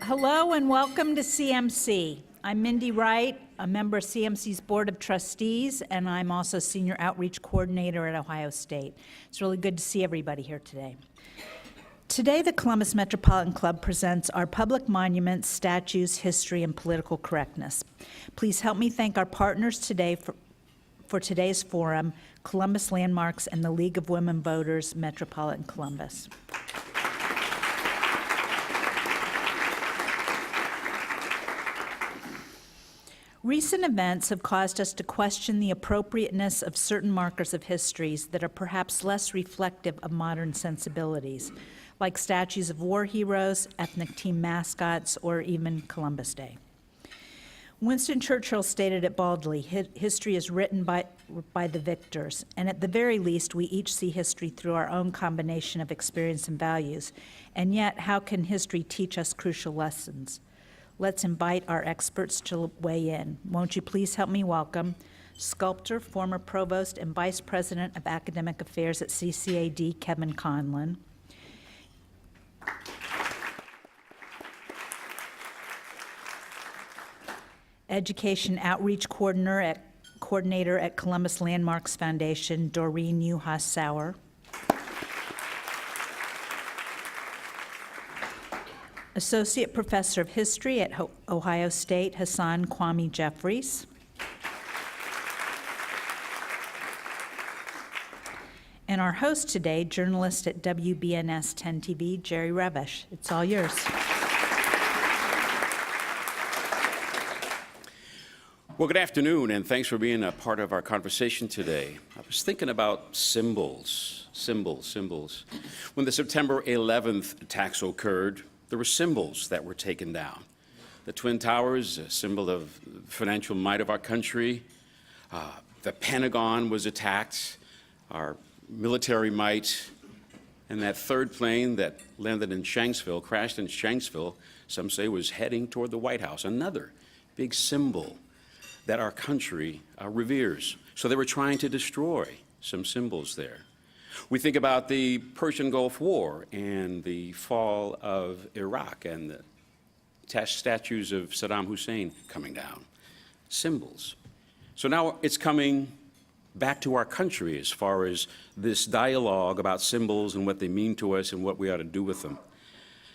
Hello and welcome to CMC. I'm Mindy Wright, a member of CMC's Board of Trustees, and I'm also Senior Outreach Coordinator at Ohio State. It's really good to see everybody here today. Today, the Columbus Metropolitan Club presents our public monuments, statues, history, and political correctness. Please help me thank our partners today for today's forum, Columbus Landmarks and the League of Women Voters, Metropolitan Columbus. Recent events have caused us to question the appropriateness of certain markers of histories that are perhaps less reflective of modern sensibilities, like statues of war heroes, ethnic team mascots, or even Columbus Day. Winston Churchill stated it baldly, history is written by the victors, and at the very least, we each see history through our own combination of experience and values. And yet, how can history teach us crucial lessons? Let's invite our experts to weigh in. Won't you please help me welcome sculptor, former provost, and vice president of academic affairs at CCAD, Kevin Conlon. Education Outreach Coordinator at Columbus Landmarks Foundation, Doreen Uhas-Sauer. Associate Professor of History at Ohio State, Hassan Kwame Jeffries. And our host today, journalist at WBNS 10 TV, Jerry Revish. It's all yours. Well, good afternoon, and thanks for being a part of our conversation today. I was thinking about symbols. When the September 11th attacks occurred, there were symbols that were taken down. The Twin Towers, a symbol of financial might of our country. The Pentagon was attacked, our military might. And that third plane that landed in Shanksville, crashed in Shanksville, some say was heading toward the White House. Another big symbol that our country reveres. So they were trying to destroy some symbols there. We think about the Persian Gulf War and the fall of Iraq and the statues of Saddam Hussein coming down. Symbols. So now it's coming back to our country as far as this dialogue about symbols and what they mean to us and what we ought to do with them.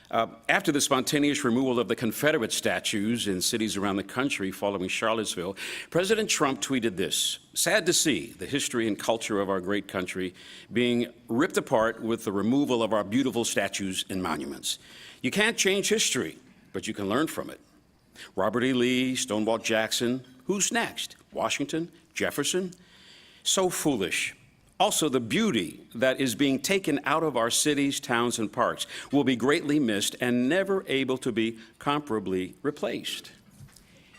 After the spontaneous removal of the Confederate statues in cities around the country following Charlottesville, President Trump tweeted this: "Sad to see the history and culture of our great country being ripped apart with the removal of our beautiful statues and monuments. You can't change history, but you can learn from it. Robert E. Lee, Stonewall Jackson, who's next? Washington, Jefferson? So foolish. Also, the beauty that is being taken out of our cities, towns, and parks will be greatly missed and never able to be comparably replaced."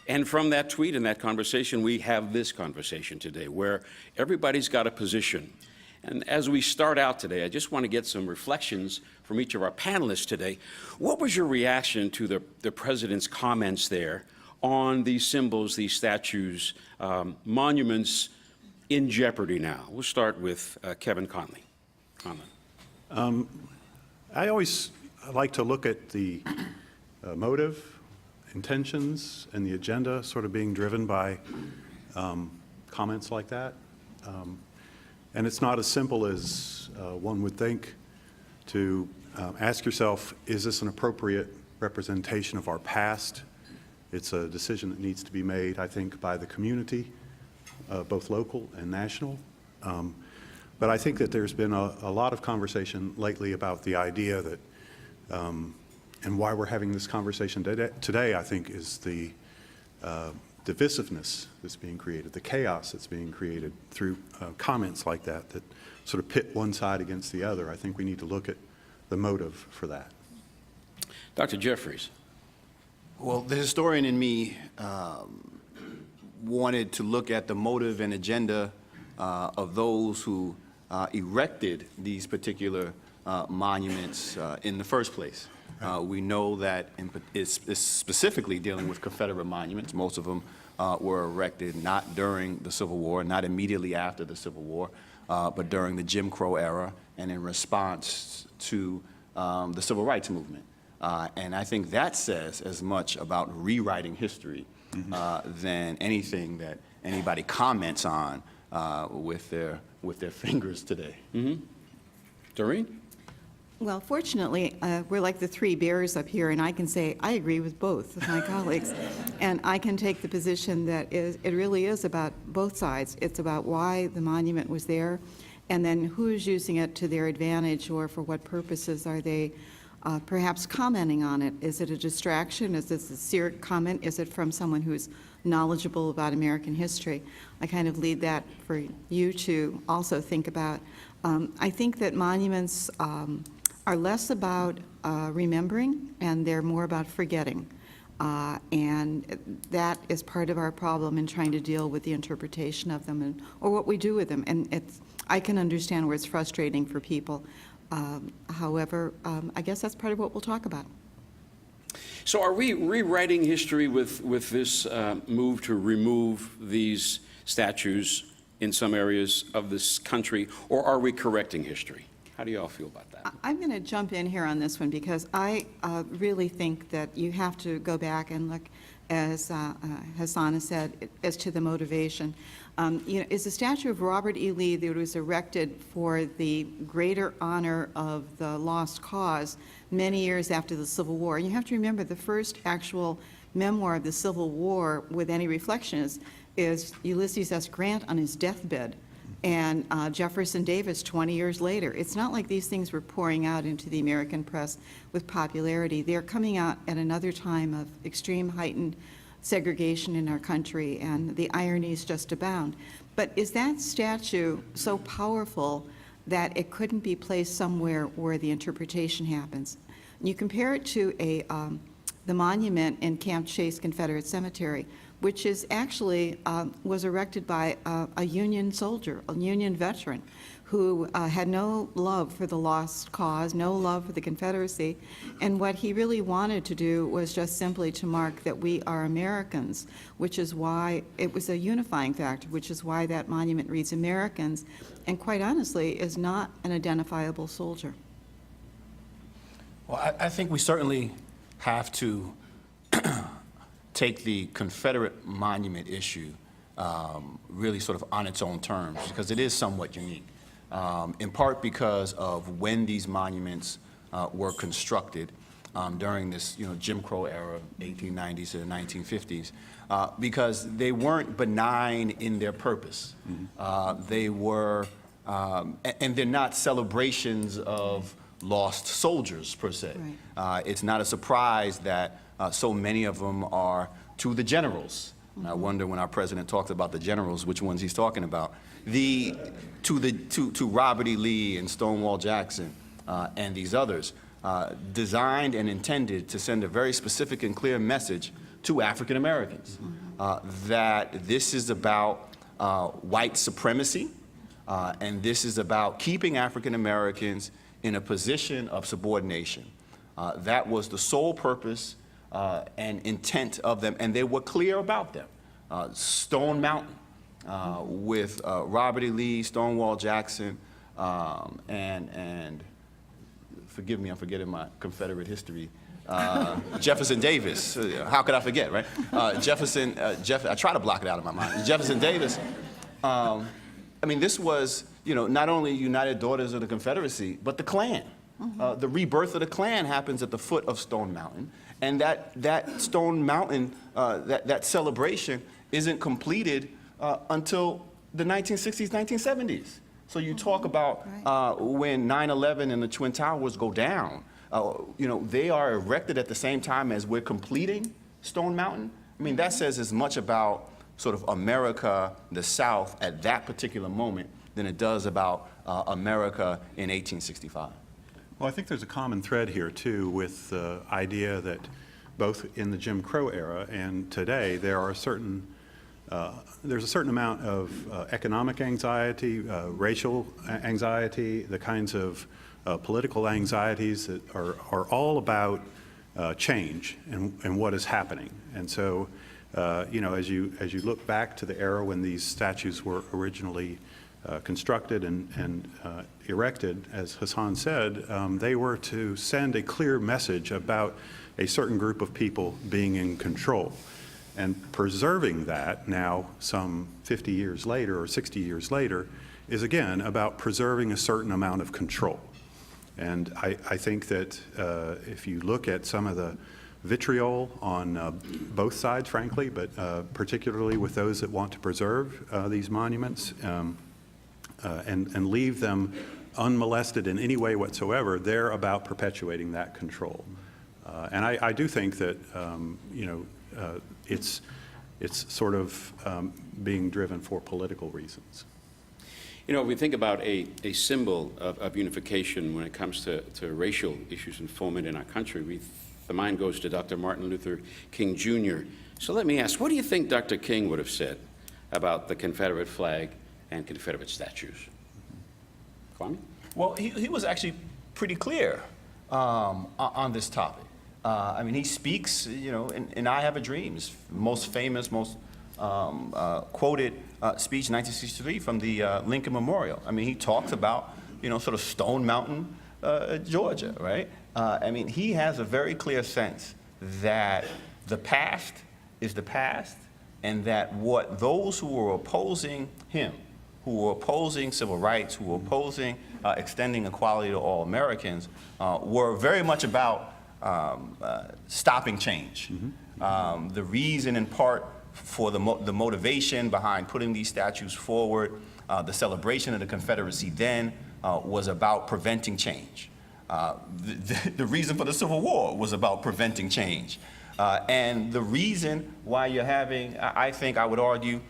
And from that tweet and that conversation, we have this conversation today where everybody's got a position. And as we start out today, I just want to get some reflections from each of our panelists today. What was your reaction to the president's comments there on these symbols, these statues, monuments, in jeopardy now? We'll start with Kevin Conley. I always like to look at the motive, intentions, and the agenda sort of being driven by comments like that. And it's not as simple as one would think to ask yourself, is this an appropriate representation of our past? It's a decision that needs to be made, I think, by the community, both local and national. But I think that there's been a lot of conversation lately about the idea that, and why we're having this conversation today, I think, is the divisiveness that's being created, the chaos that's being created through comments like that that sort of pit one side against the other. I think we need to look at the motive for that. Dr. Jeffries. Well, the historian in me wanted to look at the motive and agenda of those who erected these particular monuments in the first place. We know that it's specifically dealing with Confederate monuments. Most of them were erected not during the Civil War, not immediately after the Civil War, but during the Jim Crow era and in response to the Civil Rights Movement. And I think that says as much about rewriting history than anything that anybody comments on with their fingers today. Doreen? Well, fortunately, we're like the three bears up here, and I can say I agree with both of my colleagues. And I can take the position that it really is about both sides. It's about why the monument was there, and then who is using it to their advantage, or for what purposes are they perhaps commenting on it. Is it a distraction? Is this a sincere comment? Is it from someone who's knowledgeable about American history? I kind of leave that for you to also think about. I think that monuments are less about remembering, and they're more about forgetting. And that is part of our problem in trying to deal with the interpretation of them, or what we do with them. And I can understand where it's frustrating for people. However, I guess that's part of what we'll talk about. So are we rewriting history with this move to remove these statues in some areas of this country, or are we correcting history? How do you all feel about that? I'm going to jump in here on this one because I really think that you have to go back and look, as Hassan has said, as to the motivation. Is the statue of Robert E. Lee that was erected for the greater honor of the lost cause many years after the Civil War. And you have to remember the first actual memoir of the Civil War with any reflection is Ulysses S. Grant on his deathbed, and Jefferson Davis 20 years later. It's not like these things were pouring out into the American press with popularity. They're coming out at another time of extreme heightened segregation in our country, and the ironies just abound. But is that statue so powerful that it couldn't be placed somewhere where the interpretation happens? You compare it to the monument in Camp Chase Confederate Cemetery, which is actually was erected by a Union soldier, a Union veteran, who had no love for the lost cause, no love for the Confederacy, and what he really wanted to do was just simply to mark that we are Americans, which is why it was a unifying factor, which is why that monument reads Americans, and quite honestly is not an identifiable soldier. Well, I think we certainly have to take the Confederate monument issue really sort of on its own terms, because it is somewhat unique, in part because of when these monuments were constructed during this Jim Crow era, 1890s to the 1950s, because they weren't benign in their purpose. They were, and they're not celebrations of lost soldiers, per se. Right. It's not a surprise that so many of them are to the generals. I wonder when our president talks about the generals, which ones he's talking about. To Robert E. Lee and Stonewall Jackson and these others, designed and intended to send a very specific and clear message to African Americans that this is about white supremacy, and this is about keeping African Americans in a position of subordination. That was the sole purpose and intent of them, and they were clear about them. Stone Mountain with Robert E. Lee, Stonewall Jackson, and forgive me, I'm forgetting my Confederate history. Jefferson Davis, how could I forget, right? I try to block it out of my mind. Jefferson Davis, I mean, this was, not only United Daughters of the Confederacy, but the Klan. The rebirth of the Klan happens at the foot of Stone Mountain, and that Stone Mountain, that celebration isn't completed until the 1960s, 1970s. So you talk about when 9/11 and the Twin Towers go down, they are erected at the same time as we're completing Stone Mountain. I mean, that says as much about sort of America, the South, at that particular moment than it does about America in 1865. Well, I think there's a common thread here, too, with the idea that both in the Jim Crow era and today, there's a certain amount of economic anxiety, racial anxiety, the kinds of political anxieties that are all about change and what is happening. And so, as you look back to the era when these statues were originally constructed and erected, as Hassan said, they were to send a clear message about a certain group of people being in control. And preserving that now, some 50 years later or 60 years later, is again about preserving a certain amount of control. And I think that if you look at some of the vitriol on both sides, frankly, but particularly with those that want to preserve these monuments and leave them unmolested in any way whatsoever, they're about perpetuating that control. And I do think that, it's sort of being driven for political reasons. You know, we think about a symbol of unification when it comes to racial issues and foment in our country. The mind goes to Dr. Martin Luther King Jr. So let me ask, what do you think Dr. King would have said about the Confederate flag and Confederate statues? Kwame? Well, he was actually pretty clear on this topic. I mean, he speaks, in I Have a Dream, his most famous, most quoted speech, 1963, from the Lincoln Memorial. I mean, he talks about, sort of Stone Mountain, Georgia, right? I mean, he has a very clear sense that the past is the past, and that what those who were opposing him, who were opposing civil rights, who were opposing extending equality to all Americans, were very much about stopping change. The reason, in part, for the motivation behind putting these statues forward, the celebration of the Confederacy then, was about preventing change. The reason for the Civil War was about preventing change. And the reason why you're having, I think, I would argue,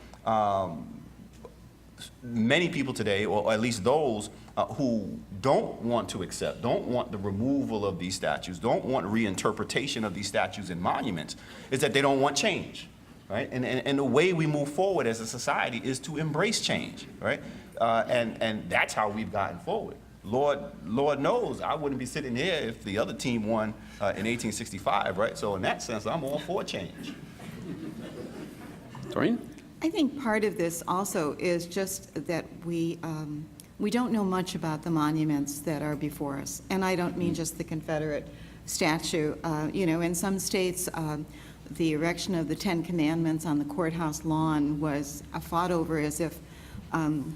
many people today, or at least those who don't want to accept, don't want the removal of these statues, don't want reinterpretation of these statues and monuments, is that they don't want change, right? And the way we move forward as a society is to embrace change, right? And that's how we've gotten forward. Lord knows I wouldn't be sitting here if the other team won in 1865, right? So in that sense, I'm all for change. Doreen? I think part of this also is just that we don't know much about the monuments that are before us. And I don't mean just the Confederate statue. In some states, the erection of the Ten Commandments on the courthouse lawn was fought over as if,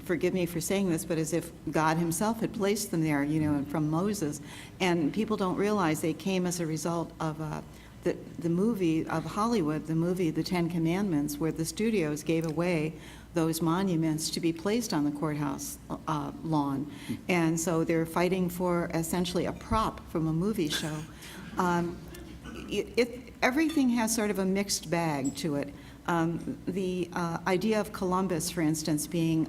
forgive me for saying this, but as if God himself had placed them there, from Moses. And people don't realize they came as a result of the movie of Hollywood, the movie The Ten Commandments, where the studios gave away those monuments to be placed on the courthouse lawn. And so they're fighting for essentially a prop from a movie show. Everything has sort of a mixed bag to it. The idea of Columbus, for instance, being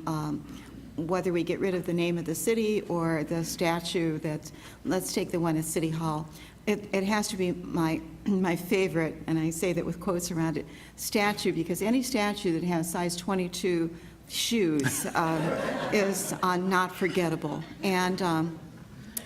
whether we get rid of the name of the city or the statue that, let's take the one at City Hall. It has to be my favorite, and I say that with quotes around it, statue, because any statue that has size 22 shoes is not forgettable. And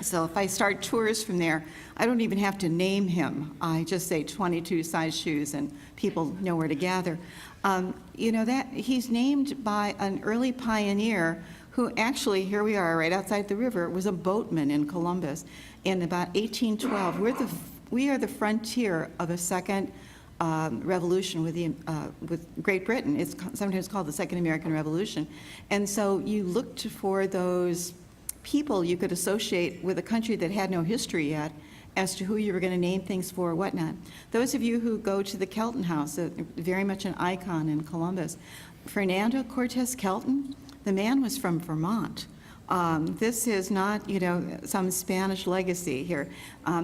so if I start tours from there, I don't even have to name him. I just say 22 size shoes, and people know where to gather. That he's named by an early pioneer who actually, here we are right outside the river, was a boatman in Columbus in about 1812. We are the frontier of a second revolution with Great Britain. It's sometimes called the Second American Revolution. And so you looked for those people you could associate with a country that had no history yet as to who you were going to name things for or whatnot. Those of you who go to the Kelton House, very much an icon in Columbus, Fernando Cortez Kelton, the man was from Vermont. This is not, some Spanish legacy here.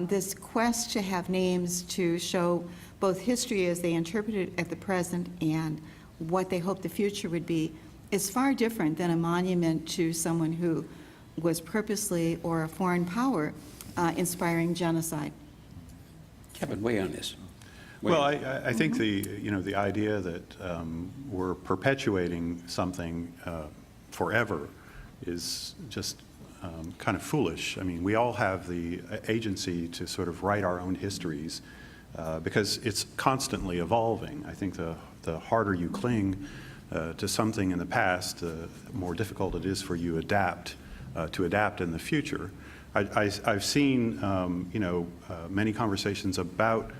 This quest to have names to show both history as they interpret it at the present and what they hope the future would be is far different than a monument to someone who was purposely or a foreign power inspiring genocide. Kevin, weigh on this. Well, I think the idea that we're perpetuating something forever is just kind of foolish. I mean, we all have the agency to sort of write our own histories because it's constantly evolving. I think the harder you cling to something in the past, the more difficult it is for you to adapt in the future. I've seen, many conversations about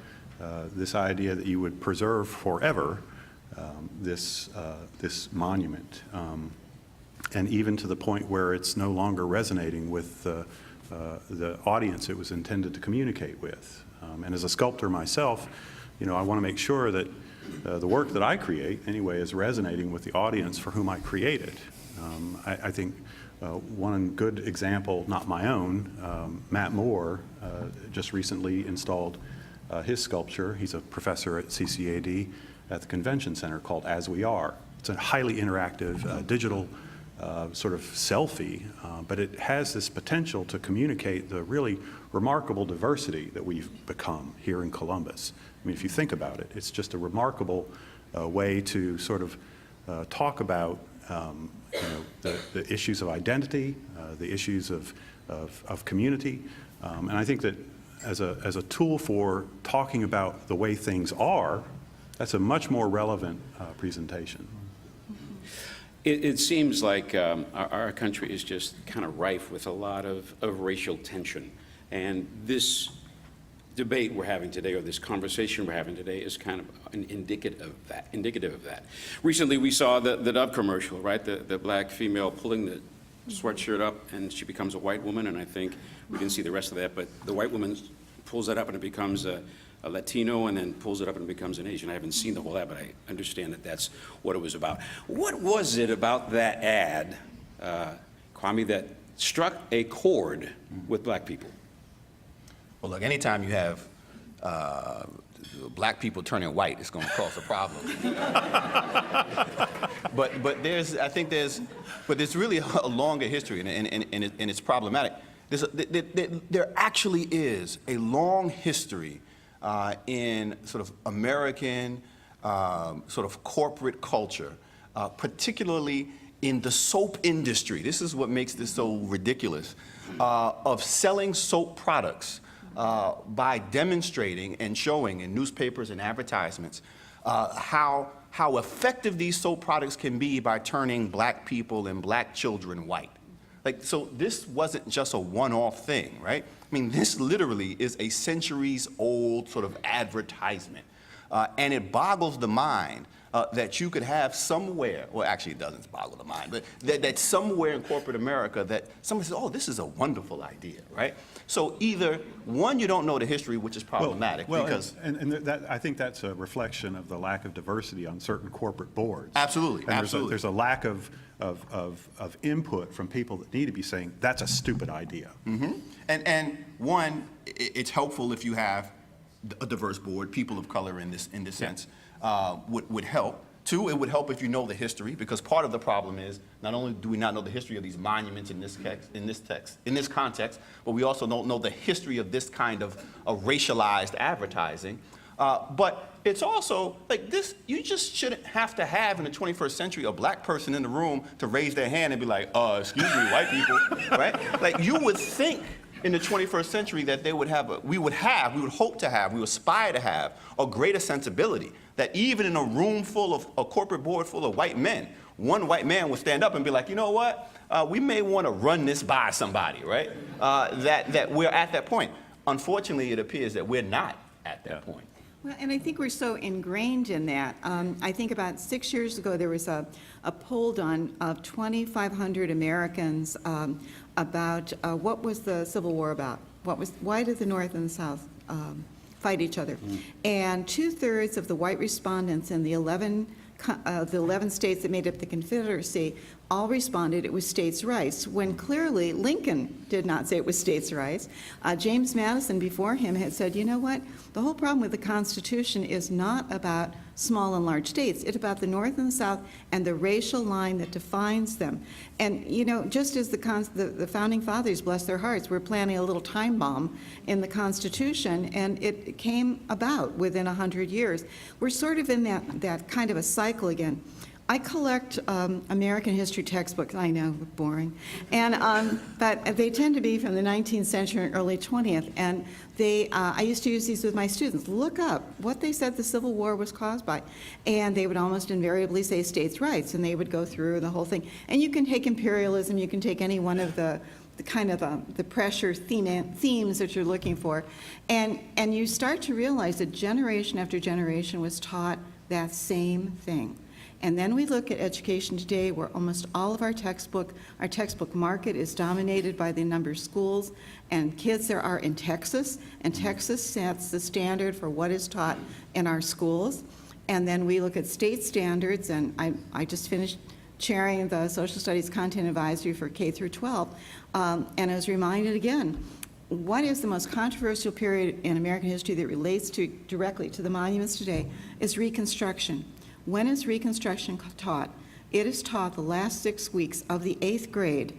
this idea that you would preserve forever this monument, and even to the point where it's no longer resonating with the audience it was intended to communicate with. And as a sculptor myself, I want to make sure that the work that I create, anyway, is resonating with the audience for whom I create it. I think one good example, not my own, Matt Moore just recently installed his sculpture. He's a professor at CCAD at the Convention Center called As We Are. It's a highly interactive digital sort of selfie, but it has this potential to communicate the really remarkable diversity that we've become here in Columbus. I mean, if you think about it, it's just a remarkable way to sort of talk about the issues of identity, the issues of community, and I think that as a tool for talking about the way things are, that's a much more relevant presentation. It seems like our country is just kind of rife with a lot of racial tension. And this debate we're having today, or this conversation we're having today, is kind of indicative of that. Recently, we saw the Dove commercial, right? The black female pulling the sweatshirt up, and she becomes a white woman. And I think we didn't see the rest of that, but the white woman pulls that up, and it becomes a Latino, and then pulls it up and it becomes an Asian. I haven't seen the whole ad, but I understand that that's what it was about. What was it about that ad, Kwame, that struck a chord with black people? Well, look, anytime you have black people turning white, it's going to cause a problem. but there's really a longer history, and it's problematic. There actually is a long history in sort of American sort of corporate culture, particularly in the soap industry. This is what makes this so ridiculous, of selling soap products by demonstrating and showing in newspapers and advertisements how effective these soap products can be by turning black people and black children white. So this wasn't just a one-off thing, right? I mean, this literally is a centuries-old sort of advertisement. And it boggles the mind that you could have somewhere, well, actually it doesn't boggle the mind, but that somewhere in corporate America that somebody says, oh, this is a wonderful idea, right? So either, one, you don't know the history, which is problematic, because... I think that's a reflection of the lack of diversity on certain corporate boards. Absolutely, and absolutely. There's a lack of input from people that need to be saying, that's a stupid idea. Mm-hmm. And one, it's helpful if you have a diverse board, people of color in this sense, would help. Two, it would help if you know the history, because part of the problem is not only do we not know the history of these monuments in this context, but we also don't know the history of this kind of racialized advertising. But it's also like this, you just shouldn't have to have in the 21st century a black person in the room to raise their hand and be like, excuse me, white people, right? Like you would think in the 21st century that we would hope to have, we would aspire to have a greater sensibility, that even in a room full of, a corporate board full of white men, one white man would stand up and be like, you know what, we may want to run this by somebody, right? That we're at that point. Unfortunately, it appears that we're not at that point. Well, and I think we're so ingrained in that. I think about 6 years ago, there was a poll done of 2,500 Americans about what was the Civil War about? Why did the North and the South fight each other? And 2/3 of the white respondents in the 11 states that made up the Confederacy all responded it was states' rights, when clearly Lincoln did not say it was states' rights. James Madison before him had said, you know what, the whole problem with the Constitution is not about small and large states, it's about the North and the South and the racial line that defines them. And just as the Founding Fathers, bless their hearts, were planning a little time bomb in the Constitution, and it came about within 100 years. We're sort of in that kind of a cycle again. I collect American history textbooks. I know, boring, and but they tend to be from the 19th century and early 20th. And I used to use these with my students. Look up what they said the Civil War was caused by, and they would almost invariably say states' rights, and they would go through the whole thing. And you can take imperialism. You can take any one of the kind of the pressure themes that you're looking for, and you start to realize that generation after generation was taught that same thing. And then we look at education today, where almost all of our textbook market is dominated by the number of schools and kids there are in Texas, and Texas sets the standard for what is taught in our schools. And then we look at state standards, and I just finished chairing the Social Studies Content Advisory for K through 12, and I was reminded again, what is the most controversial period in American history that relates directly to the monuments today is Reconstruction. When is Reconstruction taught? It is taught the last 6 weeks of the 8th grade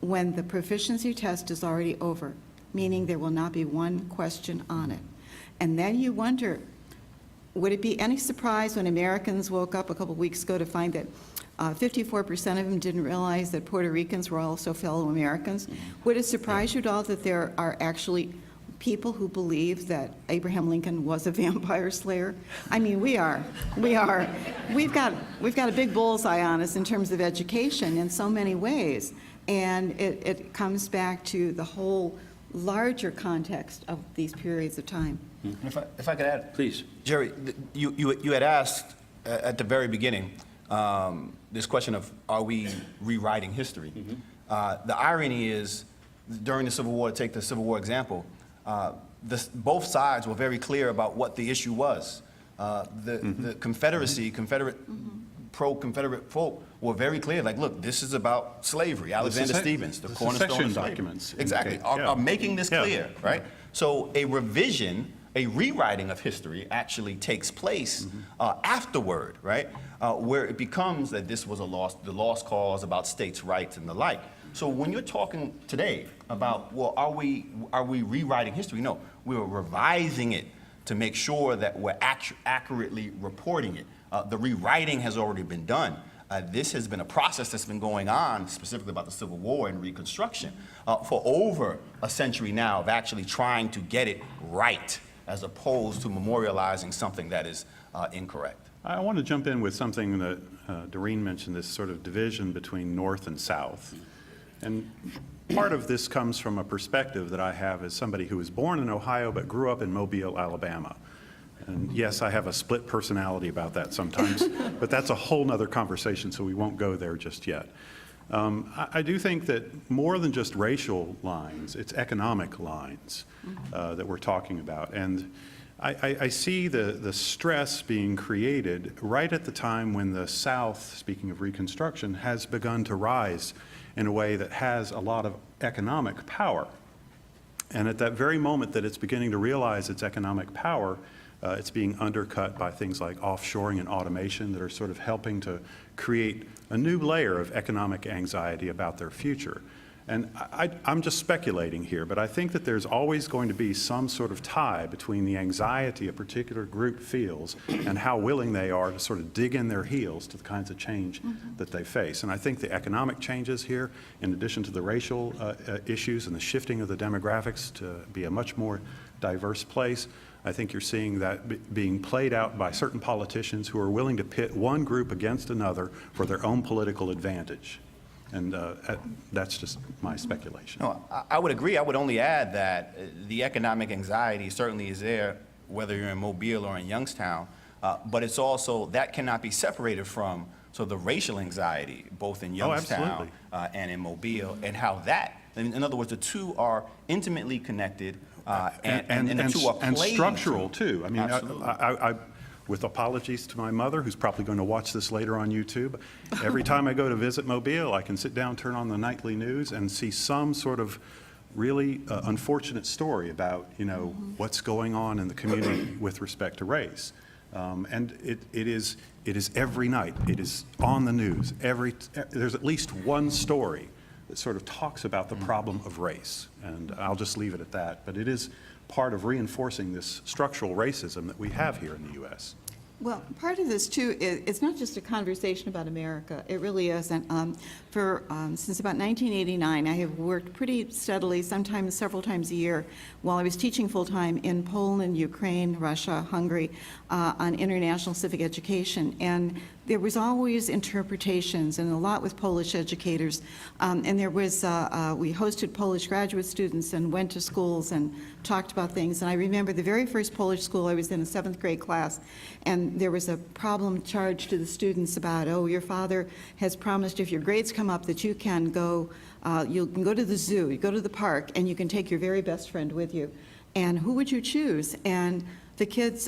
when the proficiency test is already over, meaning there will not be one question on it. And then you wonder, would it be any surprise when Americans woke up a couple weeks ago to find that 54% of them didn't realize that Puerto Ricans were also fellow Americans? Would it surprise you at all that there are actually people who believe that Abraham Lincoln was a vampire slayer? I mean, we've got a big bullseye on us in terms of education in so many ways, and it comes back to the whole larger context of these periods of time. If I could add, Please. Jerry, you had asked at the very beginning this question of, are we rewriting history? The irony is, during the Civil War, take the Civil War example, both sides were very clear about what the issue was. The Confederacy, pro-Confederate folk were very clear, like, look, this is about slavery. Alexander Stevens, the cornerstone of slavery. Documents. Exactly, are making this clear, right? So a revision, a rewriting of history actually takes place afterward, right? Where it becomes that this was the lost cause about states' rights and the like. So when you're talking today about, well, are we rewriting history? No, we're revising it to make sure that we're accurately reporting it. The rewriting has already been done. This has been a process that's been going on, specifically about the Civil War and Reconstruction, for over a century now, of actually trying to get it right, as opposed to memorializing something that is incorrect. I want to jump in with something that Doreen mentioned, this sort of division between North and South. And part of this comes from a perspective that I have as somebody who was born in Ohio but grew up in Mobile, Alabama. And yes, I have a split personality about that sometimes, but that's a whole nother conversation, so we won't go there just yet. I do think that more than just racial lines, it's economic lines that we're talking about. And I see the stress being created right at the time when the South, speaking of Reconstruction, has begun to rise in a way that has a lot of economic power. And at that very moment that it's beginning to realize its economic power, it's being undercut by things like offshoring and automation that are sort of helping to create a new layer of economic anxiety about their future. And I'm just speculating here, but I think that there's always going to be some sort of tie between the anxiety a particular group feels and how willing they are to sort of dig in their heels to the kinds of change that they face. And I think the economic changes here, in addition to the racial issues and the shifting of the demographics to be a much more diverse place, I think you're seeing that being played out by certain politicians who are willing to pit one group against another for their own political advantage. And that's just my speculation. No, I would agree. I would only add that the economic anxiety certainly is there, whether you're in Mobile or in Youngstown, but it's also, that cannot be separated from the racial anxiety, both in Youngstown and in Mobile, and how that, in other words, the two are intimately connected, and the two are and playing structural too. I mean, absolutely. With apologies to my mother, who's probably going to watch this later on YouTube, every time I go to visit Mobile, I can sit down, turn on the nightly news, and see some sort of really unfortunate story about, what's going on in the community with respect to race. And it is every night. It is on the news. There's at least one story that sort of talks about the problem of race. And I'll just leave it at that. But it is part of reinforcing this structural racism that we have here in the U.S. Well, part of this, too, is it's not just a conversation about America. It really isn't. Since about 1989, I have worked pretty steadily, sometimes several times a year, while I was teaching full-time in Poland, Ukraine, Russia, Hungary, on international civic education. And there was always interpretations, and a lot with Polish educators. And there was, we hosted Polish graduate students and went to schools and talked about things. And I remember the very first Polish school, I was in a 7th grade class, and there was a problem charged to the students about, oh, your father has promised if your grades come up that you can go, you can go to the zoo, you go to the park, and you can take your very best friend with you. And who would you choose? And the kids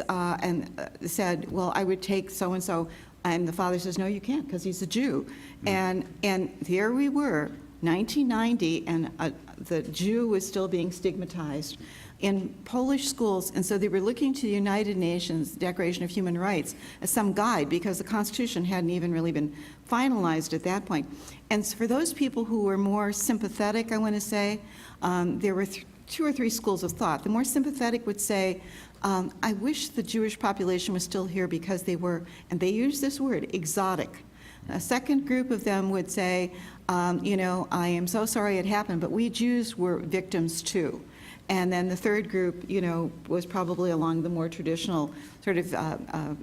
said, well, I would take so-and-so. And the father says, no, you can't, because he's a Jew. And there we were, 1990, and the Jew was still being stigmatized in Polish schools. And so they were looking to the United Nations Declaration of Human Rights as some guide, because the Constitution hadn't even really been finalized at that point. And so for those people who were more sympathetic, I want to say, there were 2 or 3 schools of thought. The more sympathetic would say, I wish the Jewish population was still here because they were, and they use this word, exotic. A second group of them would say, you know, I am so sorry it happened, but we Jews were victims too. And then the third group, you know, was probably along the more traditional sort of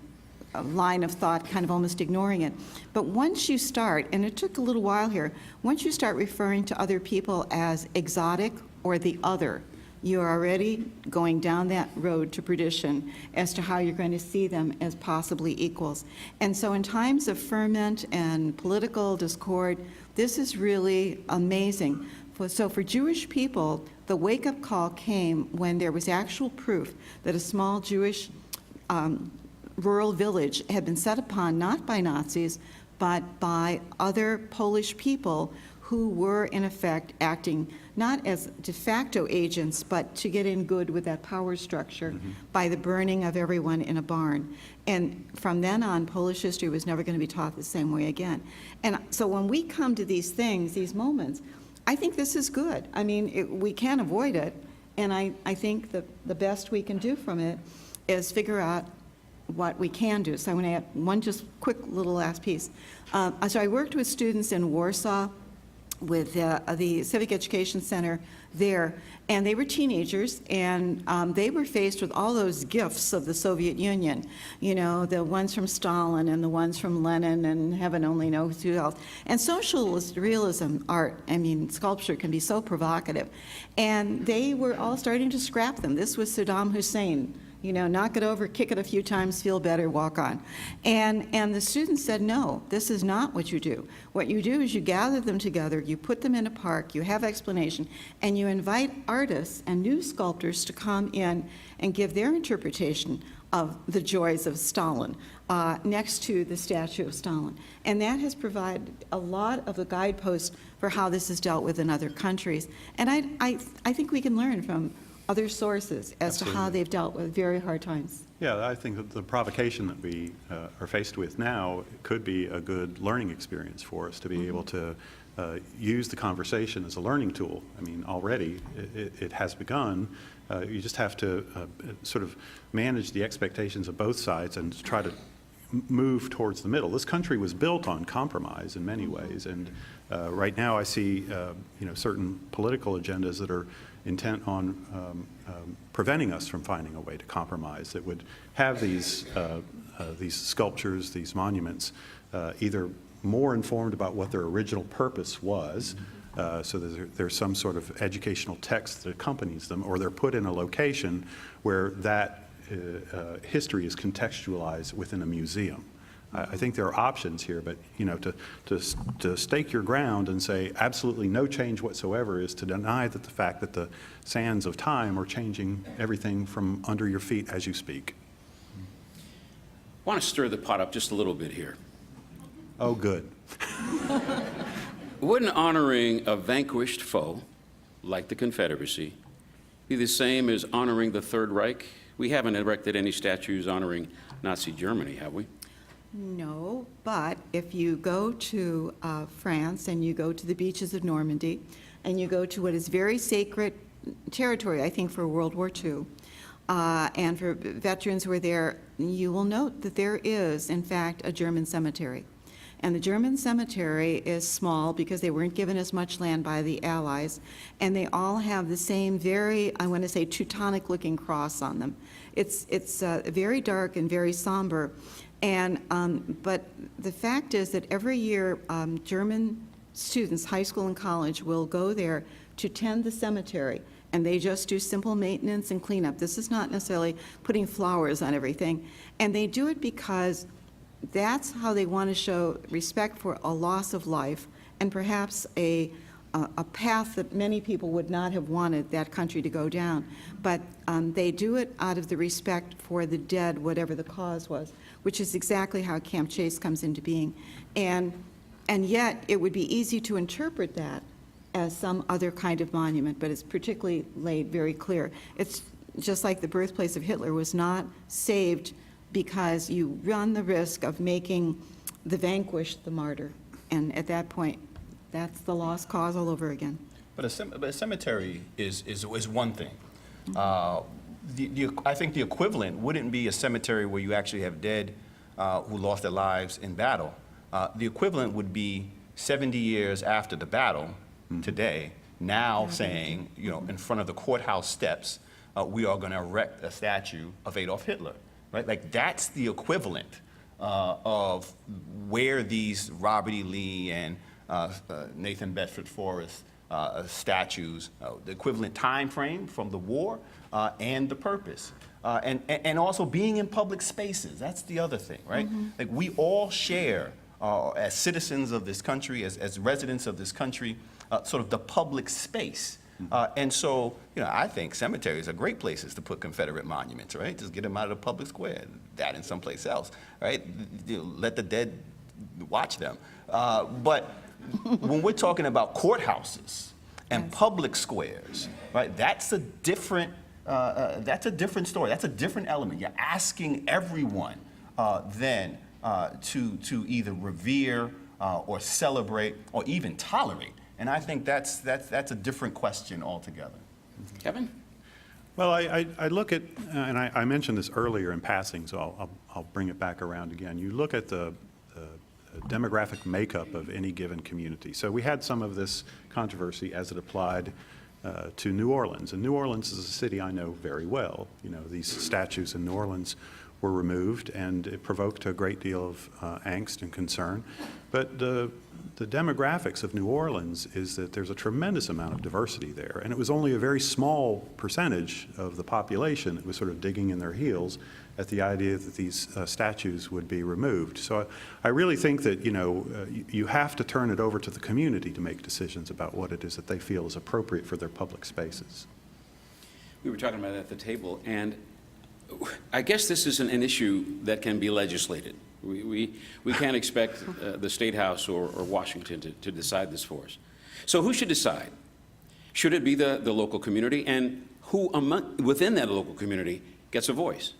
line of thought, kind of almost ignoring it. But once you start, and it took a little while here, once you start referring to other people as exotic or the other, you're already going down that road to perdition as to how you're going to see them as possibly equals. And so in times of ferment and political discord, this is really amazing. So for Jewish people, the wake-up call came when there was actual proof that a small Jewish rural village had been set upon not by Nazis, but by other Polish people who were, in effect, acting not as de facto agents, but to get in good with that power structure by the burning of everyone in a barn. And from then on, Polish history was never going to be taught the same way again. And so when we come to these things, these moments, I think this is good. I mean, we can't avoid it, and I think the best we can do from it is figure out what we can do. So I want to add one just quick little last piece. So I worked with students in Warsaw with the Civic Education Center there, and they were teenagers, and they were faced with all those gifts of the Soviet Union, you know, the ones from Stalin and the ones from Lenin and heaven only knows who else. And socialist realism art, I mean, sculpture can be so provocative. And they were all starting to scrap them. This was Saddam Hussein. You know, knock it over, kick it a few times, feel better, walk on. And the students said, no, this is not what you do. What you do is you gather them together, you put them in a park, you have explanation, and you invite artists and new sculptors to come in and give their interpretation of the joys of Stalin next to the statue of Stalin. And that has provided a lot of the guideposts for how this is dealt with in other countries. And I think we can learn from other sources as to how they've dealt with very hard times. Yeah, I think that the provocation that we are faced with now could be a good learning experience for us to be able to use the conversation as a learning tool. I mean, already it has begun. You just have to sort of manage the expectations of both sides and try to move towards the middle. This country was built on compromise in many ways, and right now I see you know, certain political agendas that are intent on preventing us from finding a way to compromise that would have these sculptures, these monuments, either more informed about what their original purpose was, so that there's some sort of educational text that accompanies them, or they're put in a location where that history is contextualized within a museum. I think there are options here, but you know, to stake your ground and say absolutely no change whatsoever is to deny that the fact that the sands of time are changing everything from under your feet as you speak. I want to stir the pot up just a little bit here. Oh, good. Wouldn't honoring a vanquished foe, like the Confederacy, be the same as honoring the Third Reich? We haven't erected any statues honoring Nazi Germany, have we? No, but if you go to France and you go to the beaches of Normandy and you go to what is very sacred territory, I think, for World War II, And for veterans who are there, you will note that there is, in fact, a German cemetery. And the German cemetery is small because they weren't given as much land by the Allies, and they all have the same very, I want to say, Teutonic-looking cross on them. It's very dark and very somber, and but the fact is that every year German students, high school and college, will go there to tend the cemetery, and they just do simple maintenance and cleanup. This is not necessarily putting flowers on everything, and they do it because that's how they want to show respect for a loss of life and perhaps a path that many people would not have wanted that country to go down. But they do it out of the respect for the dead, whatever the cause was, which is exactly how Camp Chase comes into being. And yet, it would be easy to interpret that as some other kind of monument, but it's particularly laid very clear. It's just like the birthplace of Hitler was not saved because you run the risk of making the vanquished the martyr. And at that point, that's the lost cause all over again. But a cemetery is one thing. I think the equivalent wouldn't be a cemetery where you actually have dead who lost their lives in battle. The equivalent would be 70 years after the battle, today, now saying, you know, in front of the courthouse steps, we are going to erect a statue of Adolf Hitler. Right? Like, that's the equivalent of where these Robert E. Lee and Nathan Bedford Forrest statues, the equivalent time frame from the war and the purpose. And also being in public spaces, that's the other thing, right? Like, we all share, as citizens of this country, as residents of this country, sort of the public space. And so, you know, I think cemeteries are great places to put Confederate monuments, right? Just get them out of the public square, that and someplace else, right? Let the dead watch them. But when we're talking about courthouses and public squares, right, that's a different story. That's a different element. You're asking everyone then to either revere or celebrate or even tolerate. And I think that's a different question altogether. Kevin? Well, I look at, and I mentioned this earlier in passing, so I'll bring it back around again. You look at the demographic makeup of any given community. So we had some of this controversy as it applied to New Orleans. And New Orleans is a city I know very well. You know, these statues in New Orleans were removed, and it provoked a great deal of angst and concern. But the demographics of New Orleans is that there's a tremendous amount of diversity there, and it was only a very small percentage of the population that was sort of digging in their heels at the idea that these statues would be removed. So I really think that, you know, you have to turn it over to the community to make decisions about what it is that they feel is appropriate for their public spaces. We were talking about it at the table, and I guess this is an issue that can be legislated. We can't expect the State House or Washington to decide this for us. So who should decide? Should it be the local community, and who within that local community gets a voice?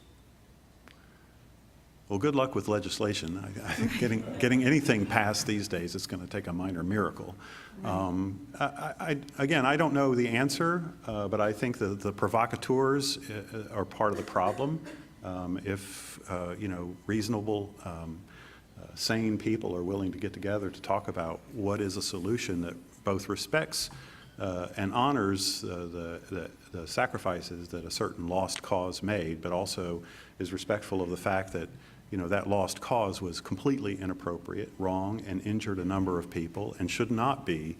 Well, good luck with legislation. I think getting anything passed these days is going to take a minor miracle. Again, I don't know the answer, but I think that the provocateurs are part of the problem. If you know, reasonable, sane people are willing to get together to talk about what is a solution that both respects and honors the sacrifices that a certain lost cause made, but also is respectful of the fact that, you know, that lost cause was completely inappropriate, wrong, and injured a number of people and should not be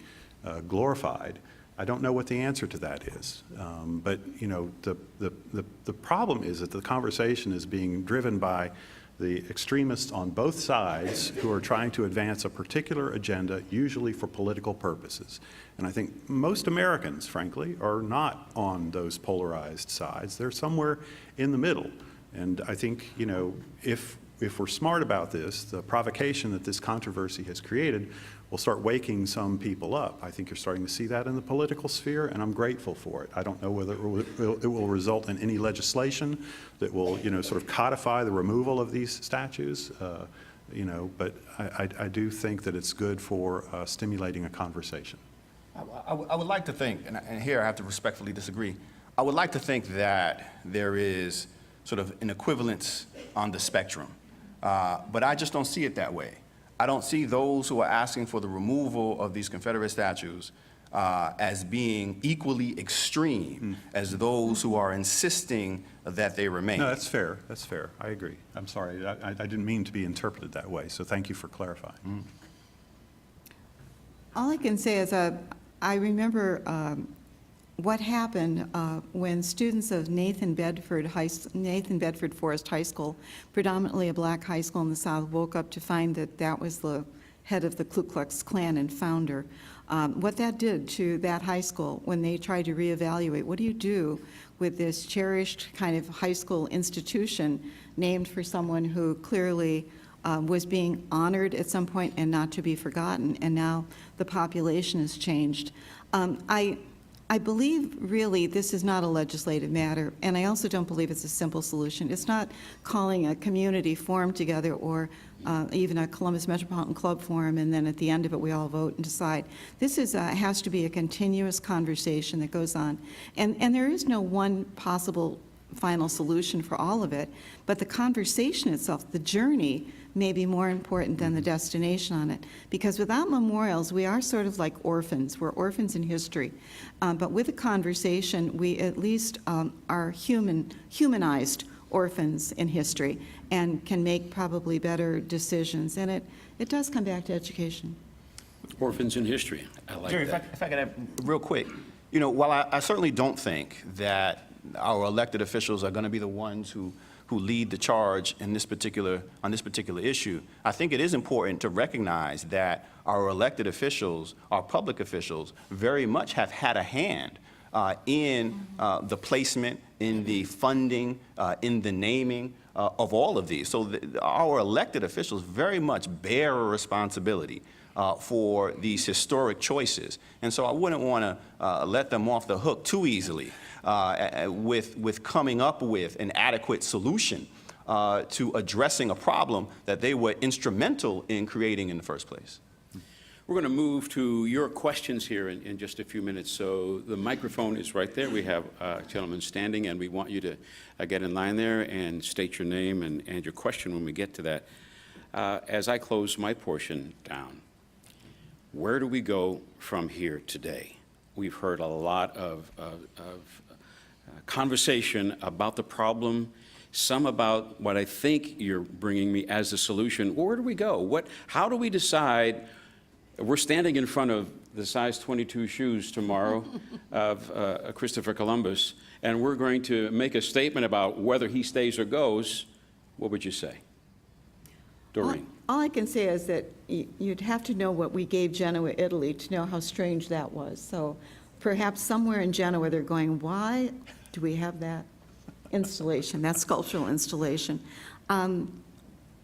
glorified. I don't know what the answer to that is. But, you know, the problem is that the conversation is being driven by the extremists on both sides who are trying to advance a particular agenda, usually for political purposes. And I think most Americans, frankly, are not on those polarized sides. They're somewhere in the middle. And I think, you know, if we're smart about this, the provocation that this controversy has created will start waking some people up. I think you're starting to see that in the political sphere, and I'm grateful for it. I don't know whether it will result in any legislation that will, you know, sort of codify the removal of these statues, you know, but I do think that it's good for stimulating a conversation. I would like to think, and here I have to respectfully disagree, I would like to think that there is sort of an equivalence on the spectrum, but I just don't see it that way. I don't see those who are asking for the removal of these Confederate statues as being equally extreme as those who are insisting that they remain. No, that's fair. That's fair. I agree. I'm sorry. I didn't mean to be interpreted that way, so thank you for clarifying. All I can say is I remember what happened when students of Nathan Bedford Forest High School, predominantly a black high school in the South, woke up to find that that was the head of the Ku Klux Klan and founder. What that did to that high school when they tried to reevaluate, what do you do with this cherished kind of high school institution named for someone who clearly was being honored at some point and not to be forgotten, and now the population has changed. I believe really this is not a legislative matter, and I also don't believe it's a simple solution. It's not calling a community forum together or even a Columbus Metropolitan Club forum, and then at the end of it we all vote and decide. This is has to be a continuous conversation that goes on, and there is no one possible final solution for all of it, but the conversation itself, the journey, may be more important than the destination on it. Because without memorials, we are sort of like orphans. We're orphans in history. But with a conversation, we at least are humanized orphans in history and can make probably better decisions. And it does come back to education. Orphans in history. I like Jerry, that. if I could add real quick, you know, while I certainly don't think that our elected officials are going to be the ones who lead the charge on this particular issue, I think it is important to recognize that our elected officials, our public officials, very much have had a hand in the placement, in the funding, in the naming of all of these. So our elected officials very much bear a responsibility for these historic choices. And so I wouldn't want to let them off the hook too easily with coming up with an adequate solution to addressing a problem that they were instrumental in creating in the first place. We're going to move to your questions here in just a few minutes. So the microphone is right there. We have a gentleman standing, and we want you to get in line there and state your name and your question when we get to that. As I close my portion down, where do we go from here today? We've heard a lot of conversation about the problem, some about what I think you're bringing me as the solution. Where do we go? How do we decide? We're standing in front of the size 22 shoes tomorrow of Christopher Columbus, and we're going to make a statement about whether he stays or goes. What would you say? Doreen. All I can say is that you'd have to know what we gave Genoa, Italy, to know how strange that was. So perhaps somewhere in Genoa they're going, why do we have that installation, that sculptural installation?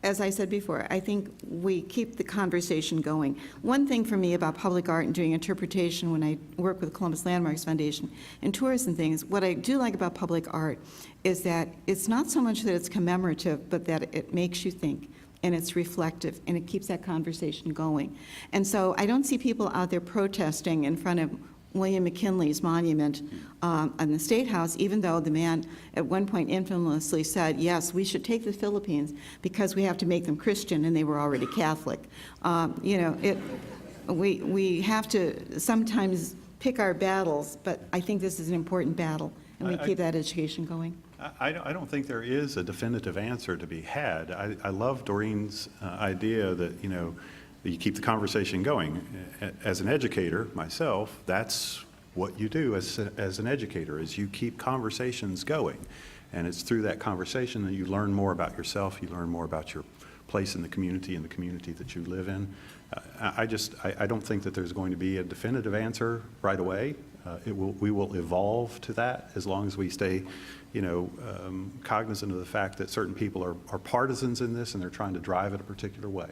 As I said before, I think we keep the conversation going. One thing for me about public art and doing interpretation when I work with the Columbus Landmarks Foundation and tours and things, what I do like about public art is that it's not so much that it's commemorative, but that it makes you think, and it's reflective, and it keeps that conversation going. And so I don't see people out there protesting in front of William McKinley's monument in the State House, even though the man at one point infamously said, yes, we should take the Philippines because we have to make them Christian, and they were already Catholic. You know, we have to sometimes pick our battles, but I think this is an important battle, and we keep that education going. I don't think there is a definitive answer to be had. I love Doreen's idea that, you know, you keep the conversation going. As an educator myself, that's what you do as an educator, is you keep conversations going. And it's through that conversation that you learn more about yourself, you learn more about your place in the community and the community that you live in. I don't think that there's going to be a definitive answer right away. We will evolve to that as long as we stay, you know, cognizant of the fact that certain people are partisans in this and they're trying to drive it a particular way.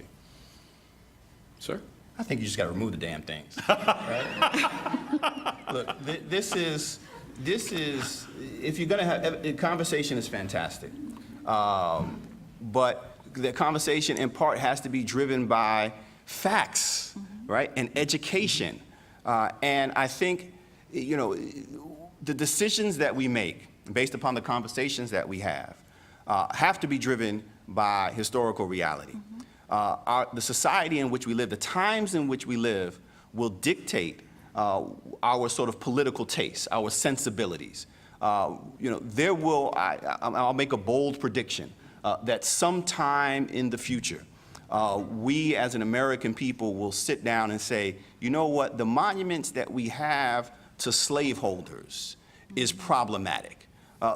Sir? I think you just got to remove the damn things. Right? Look, this is, if you're going to have, a conversation is fantastic. But the conversation in part has to be driven by facts, right, and education. And I think, you know, the decisions that we make, based upon the conversations that we have to be driven by historical reality. The society in which we live, the times in which we live, will dictate our sort of political tastes, our sensibilities. There will, I'll make a bold prediction, that sometime in the future, we as an American people will sit down and say, you know what, the monuments that we have to slaveholders is problematic.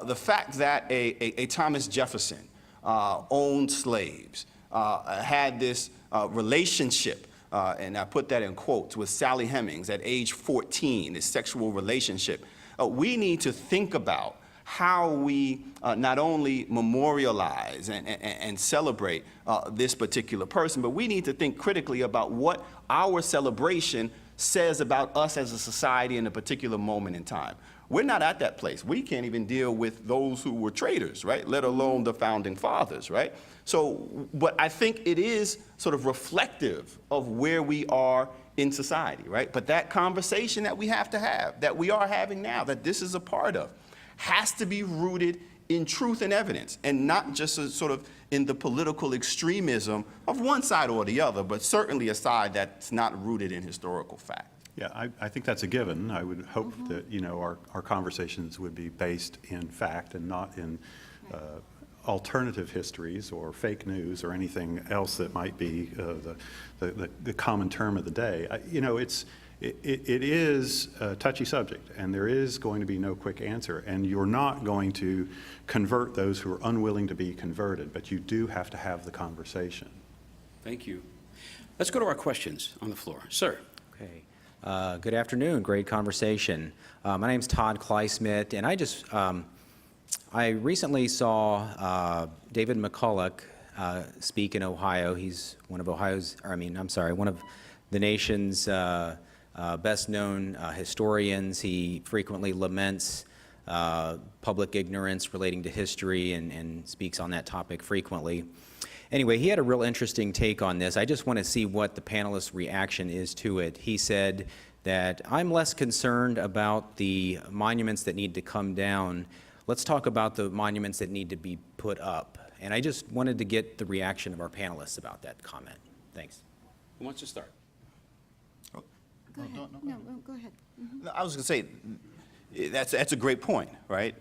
The fact that a Thomas Jefferson owned slaves, had this relationship, and I put that in quotes, with Sally Hemings at age 14, this sexual relationship. We need to think about how we not only memorialize and celebrate this particular person, but we need to think critically about what our celebration says about us as a society in a particular moment in time. We're not at that place. We can't even deal with those who were traitors, right? Let alone the founding fathers, right? So, but I think it is sort of reflective of where we are in society, right? But that conversation that we have to have, that we are having now, that this is a part of, has to be rooted in truth and evidence, and not just sort of in the political extremism of one side or the other, but certainly a side that's not rooted in historical fact. Yeah, I think that's a given. I would hope that, our conversations would be based in fact and not in alternative histories or fake news or anything else that might be the common term of the day. It is a touchy subject, and there is going to be no quick answer, and you're not going to convert those who are unwilling to be converted, but you do have to have the conversation. Thank you. Let's go to our questions on the floor. Sir. Okay. Good afternoon. Great conversation. My name's Todd Kleismith, and I recently saw David McCulloch speak in Ohio. He's one of one of the nation's best-known historians. He frequently laments public ignorance relating to history and speaks on that topic frequently. Anyway, he had a real interesting take on this. I just want to see what the panelists' reaction is to it. He said that I'm less concerned about the monuments that need to come down. Let's talk about the monuments that need to be put up. And I just wanted to get the reaction of our panelists about that comment. Thanks. Who wants to start? Go ahead. No, go ahead. No, I was going to say, that's a great point, right?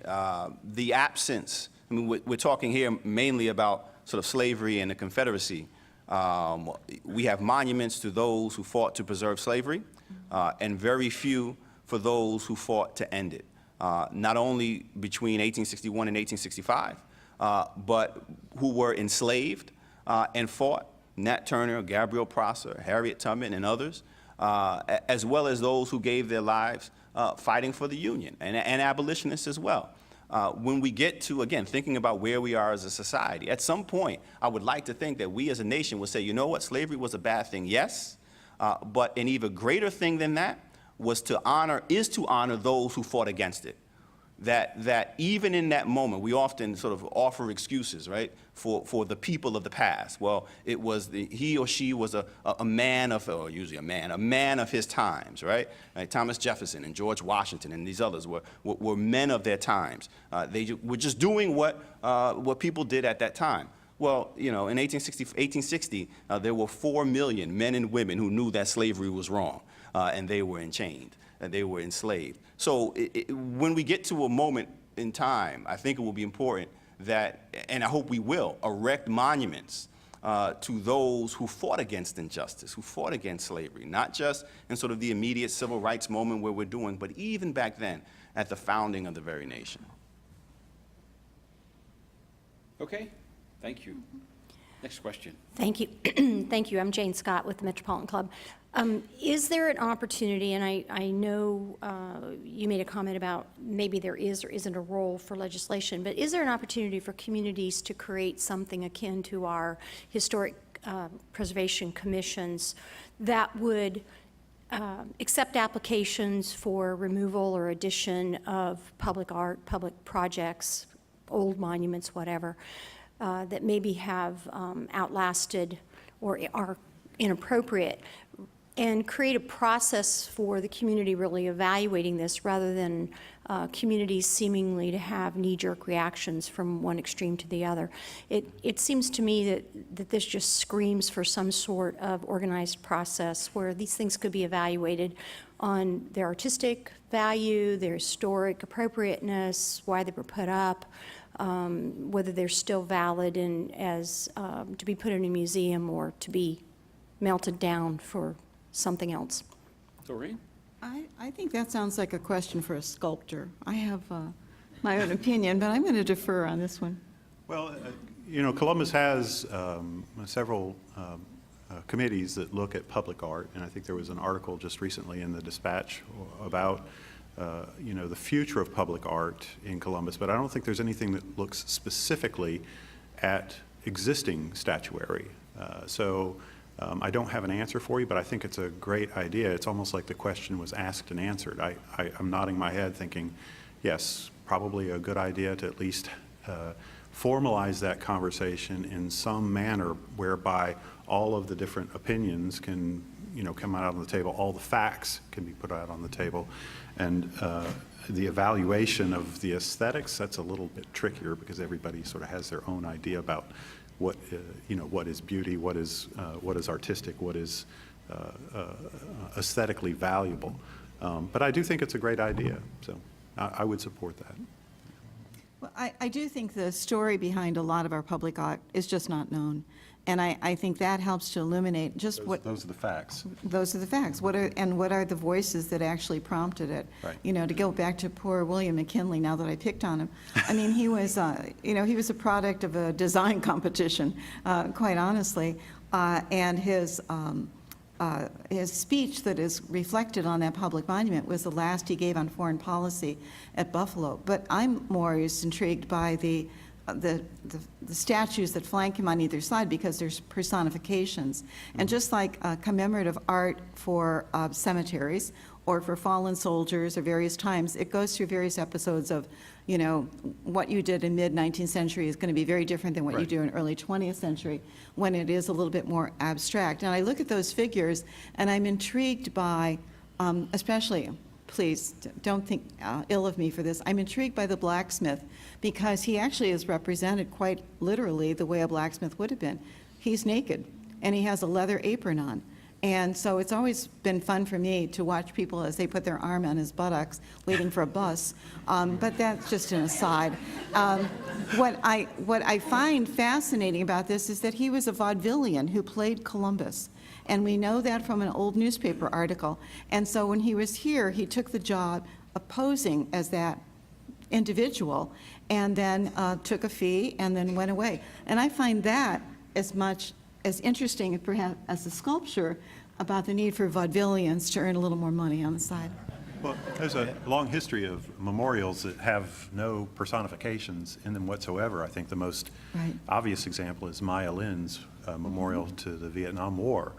The absence, I mean, we're talking here mainly about sort of slavery and the Confederacy. We have monuments to those who fought to preserve slavery, and very few for those who fought to end it. Not only between 1861 and 1865, but who were enslaved and fought, Nat Turner, Gabriel Prosser, Harriet Tubman, and others, as well as those who gave their lives fighting for the Union, and abolitionists as well. When we get to, again, thinking about where we are as a society, at some point, I would like to think that we as a nation would say, you know what, slavery was a bad thing, yes, but an even greater thing than that is to honor those who fought against it. That even in that moment, we often sort of offer excuses, right, for the people of the past. Well, it was he or she was a man of, or usually a man of his times, right? Thomas Jefferson and George Washington and these others were men of their times. They were just doing what people did at that time. Well, in 1860, there were 4 million men and women who knew that slavery was wrong, and they were enchained, and they were enslaved. So when we get to a moment in time, I think it will be important that, and I hope we will, erect monuments to those who fought against injustice, who fought against slavery, not just in sort of the immediate civil rights moment where we're doing, but even back then at the founding of the very nation. Okay, thank you. Next question. Thank you. Thank you. I'm Jane Scott with the Metropolitan Club. Is there an opportunity, and I know you made a comment about maybe there is or isn't a role for legislation, but is there an opportunity for communities to create something akin to our historic preservation commissions that would accept applications for removal or addition of public art, public projects, old monuments, whatever, that maybe have outlasted or are inappropriate, and create a process for the community really evaluating this rather than communities seemingly to have knee-jerk reactions from one extreme to the other. It seems to me that this just screams for some sort of organized process where these things could be evaluated on their artistic value, their historic appropriateness, why they were put up, whether they're still valid and as to be put in a museum or to be melted down for something else. Doreen? I think that sounds like a question for a sculptor. I have my own opinion, but I'm going to defer on this one. Well, Columbus has several committees that look at public art, and I think there was an article just recently in the Dispatch about the future of public art in Columbus, but I don't think there's anything that looks specifically at existing statuary. I don't have an answer for you, but I think it's a great idea. It's almost like the question was asked and answered. I'm nodding my head thinking, yes, probably a good idea to at least formalize that conversation in some manner whereby all of the different opinions can, come out on the table, all the facts can be put out on the table, and the evaluation of the aesthetics, that's a little bit trickier because everybody sort of has their own idea about what what is beauty, what is artistic, what is aesthetically valuable. But I do think it's a great idea, so I would support that. Well, I do think the story behind a lot of our public art is just not known. And I think that helps to illuminate just what... Those are the facts. Those are the facts. What are the voices that actually prompted it? Right. To go back to poor William McKinley, now that I picked on him. I mean, he was, he was a product of a design competition, quite honestly. And his speech that is reflected on that public monument was the last he gave on foreign policy at Buffalo. But I'm more intrigued by the statues that flank him on either side because there's personifications. And just like commemorative art for cemeteries or for fallen soldiers or various times, it goes through various episodes of, what you did in mid-19th century is going to be very different than what you do in early 20th century when it is a little bit more abstract. And I look at those figures and I'm intrigued by, especially, please don't think ill of me for this, I'm intrigued by the blacksmith because he actually is represented quite literally the way a blacksmith would have been. He's naked and he has a leather apron on. And so it's always been fun for me to watch people as they put their arm on his buttocks waiting for a bus. But that's just an aside. What I find fascinating about this is that he was a vaudevillian who played Columbus. And we know that from an old newspaper article. And so when he was here, he took the job of posing as that individual and then took a fee and then went away. And I find that as much as interesting perhaps as the sculpture about the need for vaudevillians to earn a little more money on the side. Well, there's a long history of memorials that have no personifications in them whatsoever. I think the most obvious example is Maya Lin's memorial to the Vietnam War.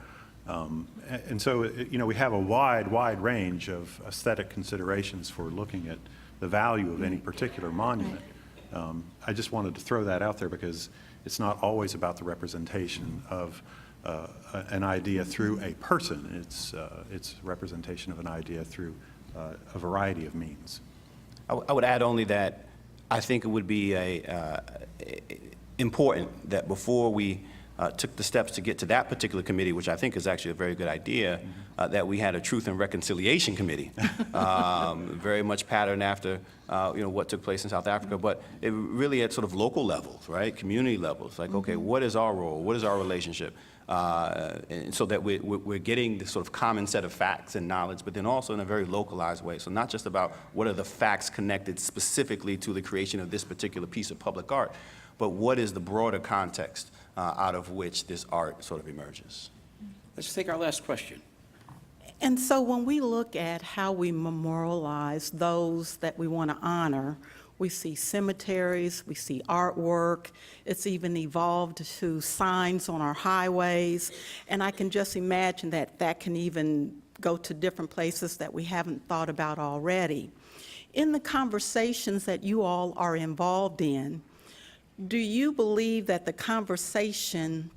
And so, we have a wide range of aesthetic considerations for looking at the value of any particular monument. I just wanted to throw that out there because it's not always about the representation of an idea through a person. It's representation of an idea through a variety of means. I would add only that I think it would be important that before we took the steps to get to that particular committee, which I think is actually a very good idea, that we had a Truth and Reconciliation Committee, very much patterned after what took place in South Africa, but it really at sort of local levels, right, community levels, like, okay, what is our role, what is our relationship, and so that we're getting this sort of common set of facts and knowledge, but then also in a very localized way. So not just about what are the facts connected specifically to the creation of this particular piece of public art, but what is the broader context out of which this art sort of emerges. Let's take our last question. And so when we look at how we memorialize those that we want to honor, we see cemeteries, we see artwork, it's even evolved to signs on our highways, and I can just imagine that that can even go to different places that we haven't thought about already. In the conversations that you all are involved in, do you believe that the conversation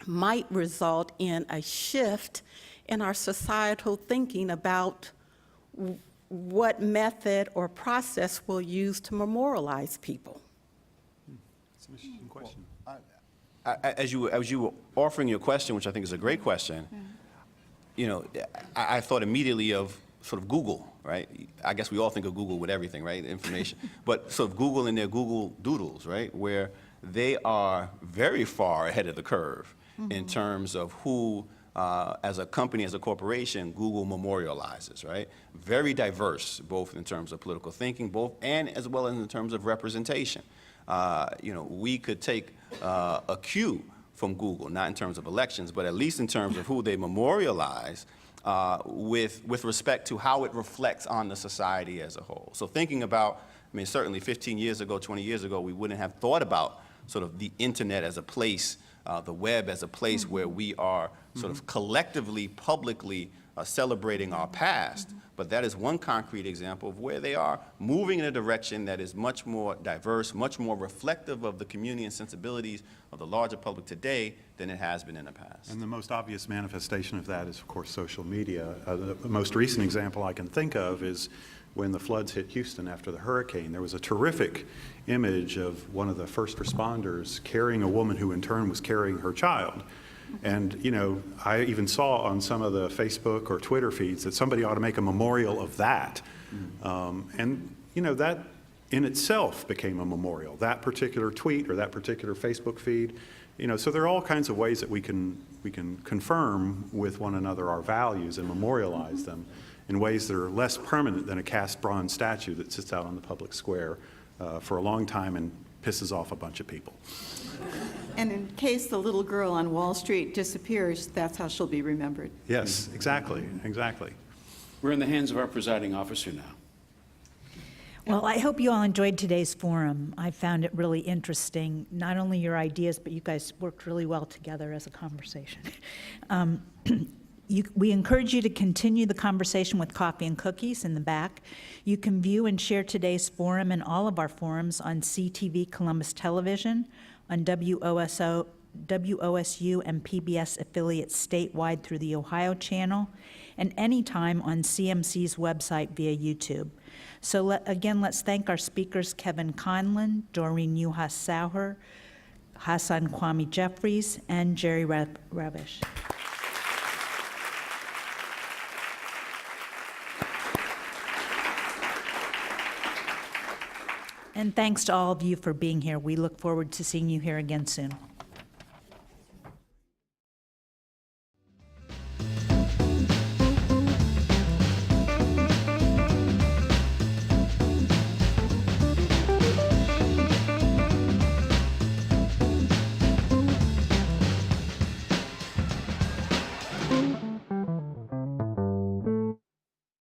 might result in a shift in our societal thinking about what method or process we'll use to memorialize people. It's an interesting question. As you were offering your question, which I think is a great question, you know, I thought immediately of sort of Google, right? I guess we all think of Google with everything, right? Information. But sort of Google and their Google Doodles, right? Where they are very far ahead of the curve in terms of who, as a company, as a corporation, Google memorializes, right? Very diverse, both in terms of political thinking, and as well as in terms of representation. You know, we could take a cue from Google, not in terms of elections, but at least in terms of who they memorialize with respect to how it reflects on the society as a whole. So thinking about, I mean, certainly 15 years ago, 20 years ago, we wouldn't have thought about sort of the internet as a place, the web as a place where we are sort of collectively, publicly celebrating our past. But that is one concrete example of where they are moving in a direction that is much more diverse, much more reflective of the community and sensibilities of the larger public today than it has been in the past. And the most obvious manifestation of that is, of course, social media. The most recent example I can think of is when the floods hit Houston after the hurricane. There was a terrific image of one of the first responders carrying a woman who in turn was carrying her child. And, you know, I even saw on some of the Facebook or Twitter feeds that somebody ought to make a memorial of that. And, you know, that in itself became a memorial, that particular tweet or that particular Facebook feed. You know, so there are all kinds of ways that we can confirm with one another our values and memorialize them in ways that are less permanent than a cast bronze statue that sits out on the public square for a long time and pisses off a bunch of people. And in case the little girl on Wall Street disappears, that's how she'll be remembered. Yes, exactly, exactly. We're in the hands of our presiding officer now. Well, I hope you all enjoyed today's forum. I found it really interesting, not only your ideas, but you guys worked really well together as a conversation. We encourage you to continue the conversation with coffee and cookies in the back. You can view and share today's forum and all of our forums on CTV Columbus Television, on WOSU and PBS affiliates statewide through the Ohio channel, and anytime on CMC's website via YouTube. So again, let's thank our speakers, Kevin Conlon, Doreen Yuhas-Sauer, Hassan Kwame Jeffries, and Jerry Ravish. And thanks to all of you for being here. We look forward to seeing you here again soon.